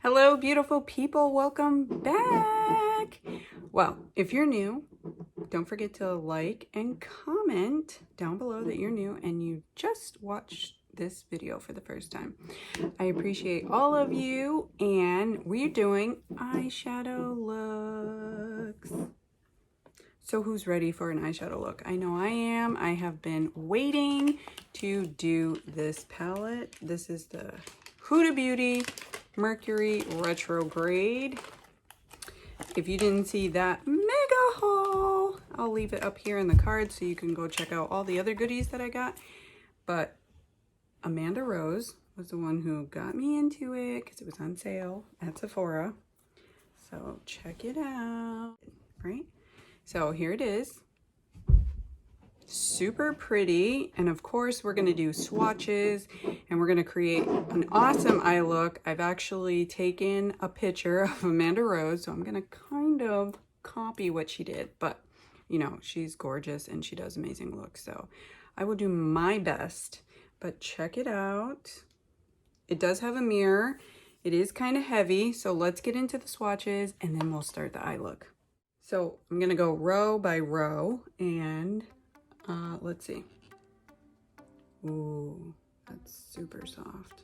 Hello, beautiful people. Welcome back. Well, if you're new, don't forget to like and comment down below that you're new and you just watched this video for the first time. I appreciate all of you, and we're doing eyeshadow looks. So who's ready for an eyeshadow look? I know I am. I have been waiting to do this palette. This is the Huda Beauty Mercury Retrograde. If you didn't see that mega haul, I'll leave it up here in the card so you can go check out all the other goodies that I got. But Amanda Rozze was the one who got me into it because it was on sale at Sephora. So check it out, right? So here it is. Super pretty, and of course we're going to do swatches and we're going to create an awesome eye look. I've actually taken a picture of Amanda Rozze, so I'm going to kind of copy what she did, but you know, she's gorgeous and she does amazing looks, so I will do my best. But check it out. It does have a mirror. It is kind of heavy, so let's get into the swatches and then we'll start the eye look. So I'm going to go row by row, and let's see. Ooh, that's super soft.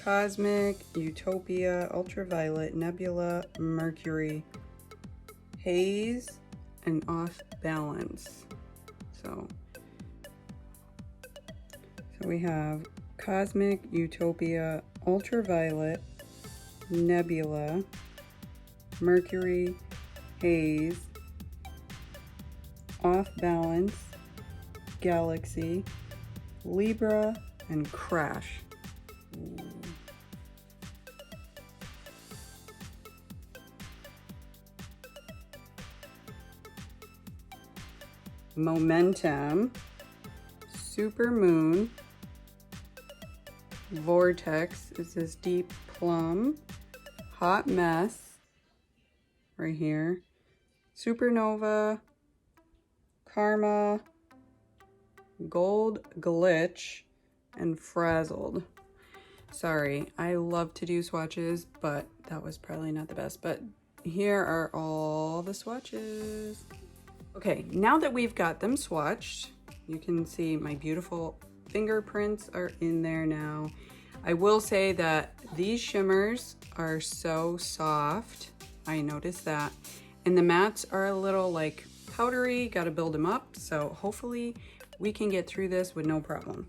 Cosmic, Utopia, Ultraviolet, Nebula, Mercury, Haze, and Off Balance. So we have Cosmic, Utopia, Ultraviolet, Nebula, Mercury, Haze, Off Balance, Galaxy, Libra, and Crash. Momentum, Super Moon, Vortex is this deep plum, Hot Mess right here, Supernova, Karma, Gold Glitch, and Frazzled. Sorry, I love to do swatches, but that was probably not the best. But here are all the swatches. Okay, now that we've got them swatched, you can see my beautiful fingerprints are in there now. I will say that these shimmers are so soft. I noticed that. And the mattes are a little like powdery, gotta build them up. So hopefully we can get through this with no problem.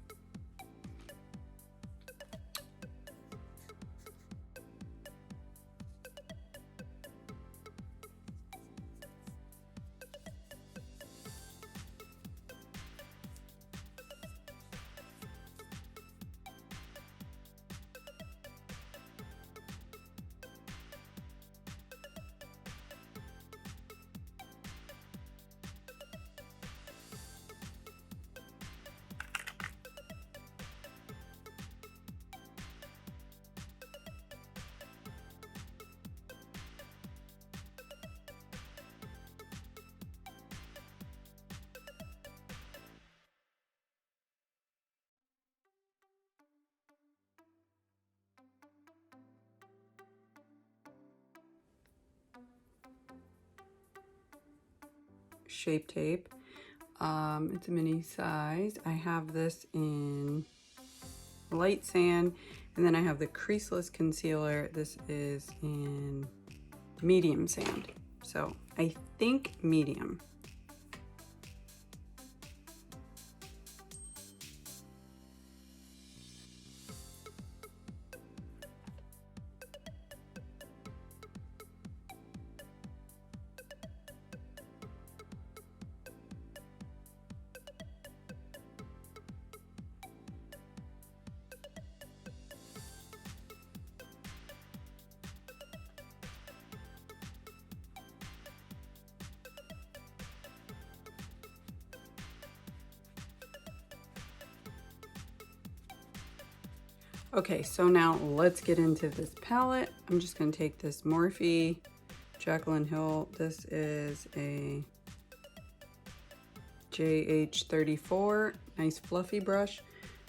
Shape tape. It's a mini size. I have this in light sand, and then I have the creaseless concealer. This is in medium sand. So I think medium. Okay, so now let's get into this palette. I'm just gonna take this Morphe Jaclyn Hill. This is a JH34, nice fluffy brush.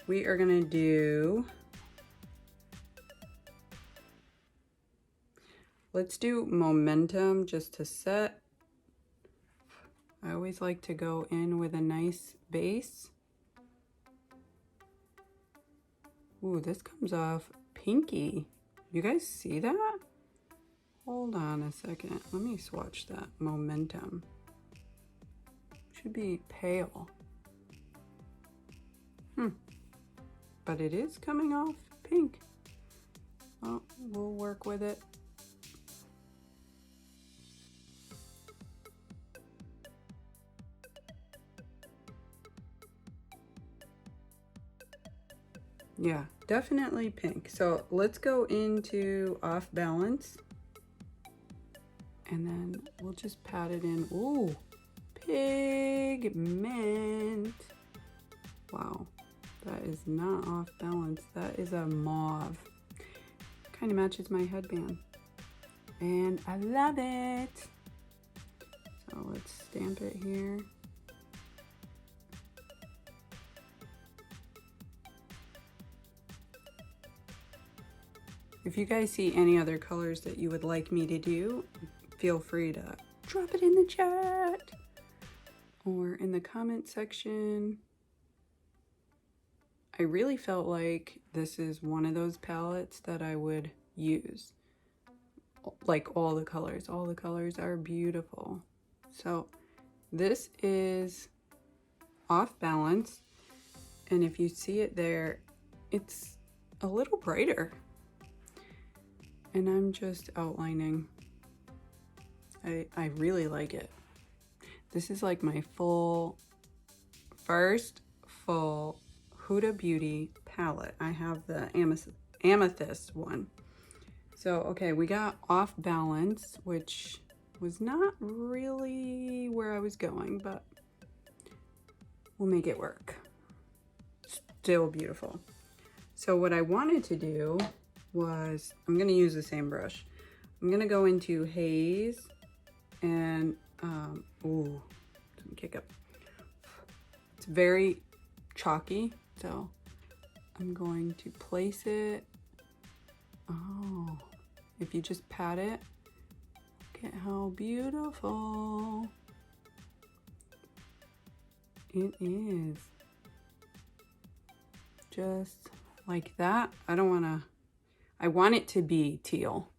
We are gonna do, let's do Momentum just to set. I always like to go in with a nice base. Ooh, this comes off pinky. You guys see that? Hold on a second. Let me swatch that. Momentum. Should be pale. But it is coming off pink. Well, we'll work with it. Yeah, definitely pink. So let's go into Off Balance. And then we'll just pat it in. Ooh, pigment. Wow, that is not Off Balance. That is a mauve. Kind of matches my headband. And I love it. So let's stamp it here. If you guys see any other colors that you would like me to do, feel free to drop it in the chat or in the comment section. I really felt like this is one of those palettes that I would use. Like all the colors are beautiful. So this is Off Balance. And if you see it there, it's a little brighter. And I'm just outlining. I really like it. This is like my first full Huda Beauty palette. I have the amethyst one. So, okay, we got Off Balance, which was not really where I was going, but we'll make it work. Still beautiful. So what I wanted to do was, I'm gonna use the same brush. I'm gonna go into Haze and, ooh, kick up. It's very chalky, so I'm going to place it. Oh, if you just pat it, look at how beautiful it is. Just like that. I want it to be teal.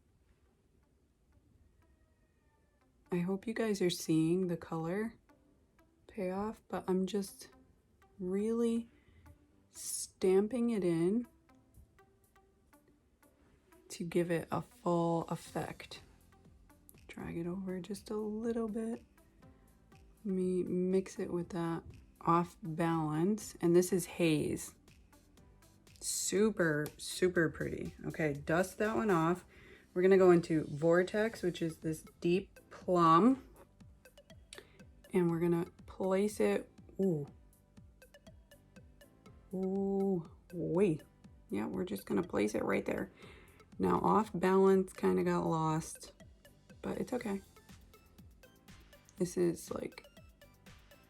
I hope you guys are seeing the color payoff, but I'm just really stamping it in to give it a full effect. Drag it over just a little bit. Let me mix it with that Off Balance, and this is Haze. Super, super pretty. Okay, dust that one off. We're gonna go into Vortex, which is this deep plum, and we're gonna place it. Ooh, wait. Yeah, we're just gonna place it right there. Now, Off Balance kind of got lost, but it's okay. This is like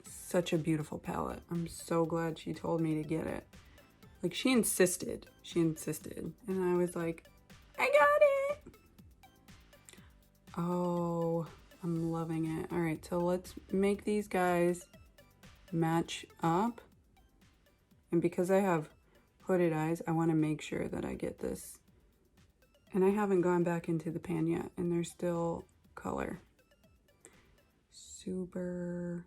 such a beautiful palette. I'm so glad she told me to get it. Like, she insisted, and I was like, I got it. Oh, I'm loving it. All right, so let's make these guys match up. And because I have hooded eyes, I want to make sure that I get this. And I haven't gone back into the pan yet, and there's still color. Super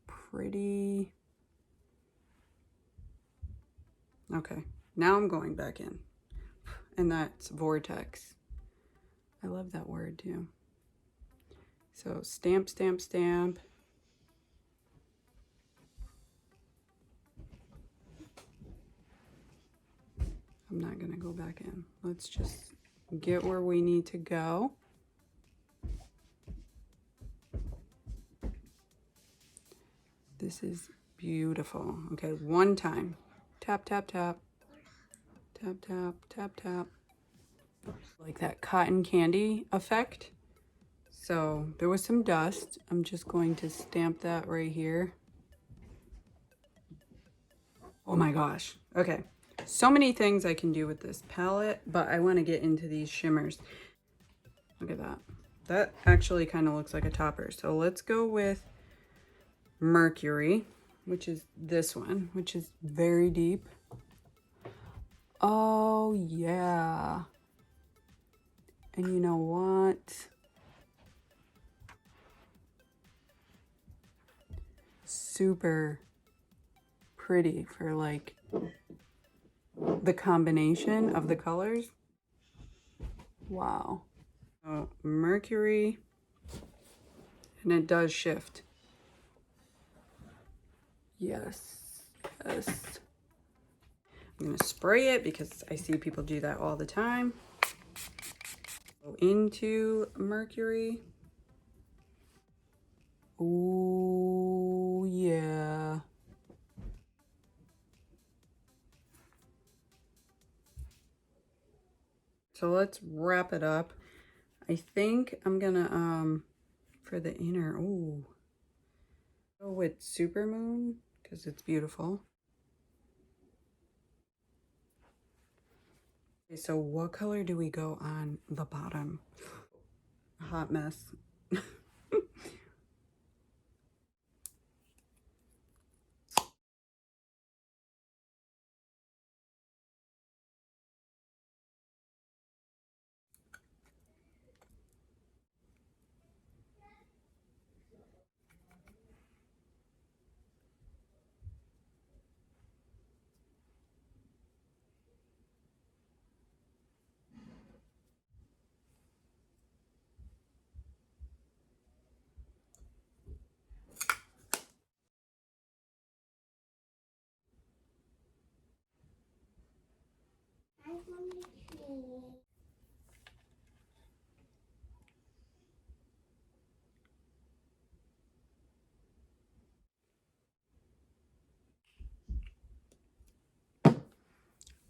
pretty. Okay, now I'm going back in, and that's Vortex. I love that word too. So stamp, stamp, stamp. I'm not gonna go back in. Let's just get where we need to go. This is beautiful. Okay, one time. Tap, tap, tap. Tap, tap, tap, tap. Like that cotton candy effect. So there was some dust. I'm just going to stamp that right here. Oh my gosh. Okay. So many things I can do with this palette, but I want to get into these shimmers. Look at that. That actually kind of looks like a topper. So let's go with Mercury, which is this one, which is very deep. Oh yeah. And you know what? Super pretty for like the combination of the colors. Wow. So Mercury, and it does shift. Yes, yes. I'm gonna spray it because I see people do that all the time. Go into Mercury. Oh yeah. So let's wrap it up. I think I'm gonna for the inner, oh, go with Supermoon because it's beautiful. Okay, so what color do we go on the bottom? A hot mess.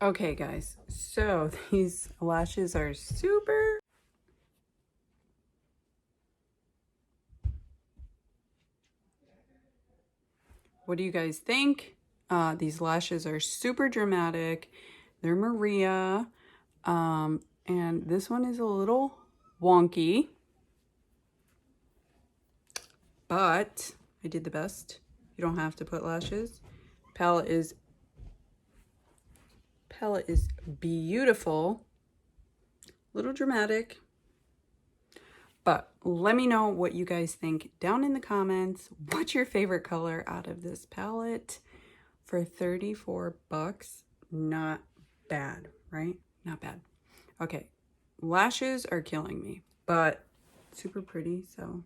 Okay guys, so these lashes are super. What do you guys think? These lashes are super dramatic. They're Maria. And this one is a little wonky, but I did the best. You don't have to put lashes. Palette is beautiful. A little dramatic. But let me know what you guys think down in the comments. What's your favorite color out of this palette? For 34 bucks, not bad, right? Not bad. Okay, lashes are killing me, but super pretty, so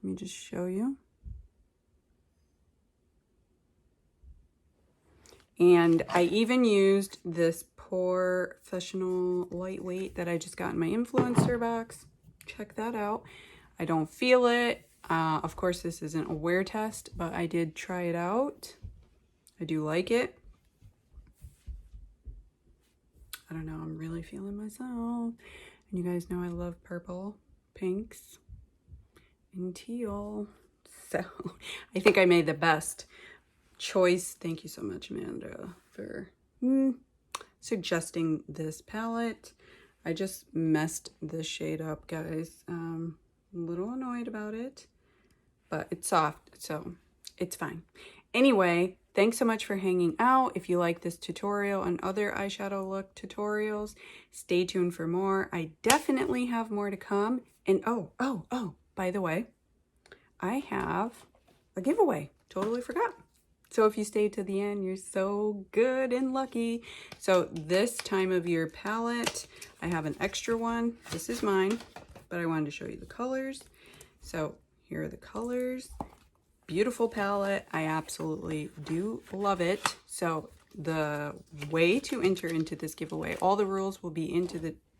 let me just show you. And I even used this Professional Lightweight that I just got in my influencer box. Check that out. I don't feel it. Of course, this isn't a wear test, but I did try it out. I do like it. I don't know, I'm really feeling myself. And you guys know I love purple, pinks, and teal. So I think I made the best choice. Thank you so much, Amanda, for suggesting this palette. I just messed this shade up, guys. A little annoyed about it, but it's soft, so it's fine. Anyway, thanks so much for hanging out. If you like this tutorial and other eyeshadow look tutorials, stay tuned for more. I definitely have more to come. And oh, by the way, I have a giveaway. Totally forgot. So if you stay to the end, you're so good and lucky. So this time of year palette, I have an extra one. This is mine, but I wanted to show you the colors. So here are the colors. Beautiful palette. I absolutely do love it. So the way to enter into this giveaway, all the rules will be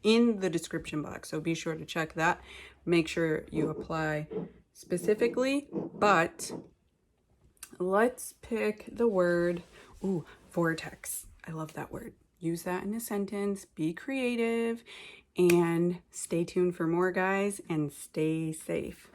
in the description box. So be sure to check that. Make sure you apply specifically, but let's pick the word. Ooh, vortex. I love that word. use that in a sentence. Be creative and stay tuned for more, guys, and stay safe.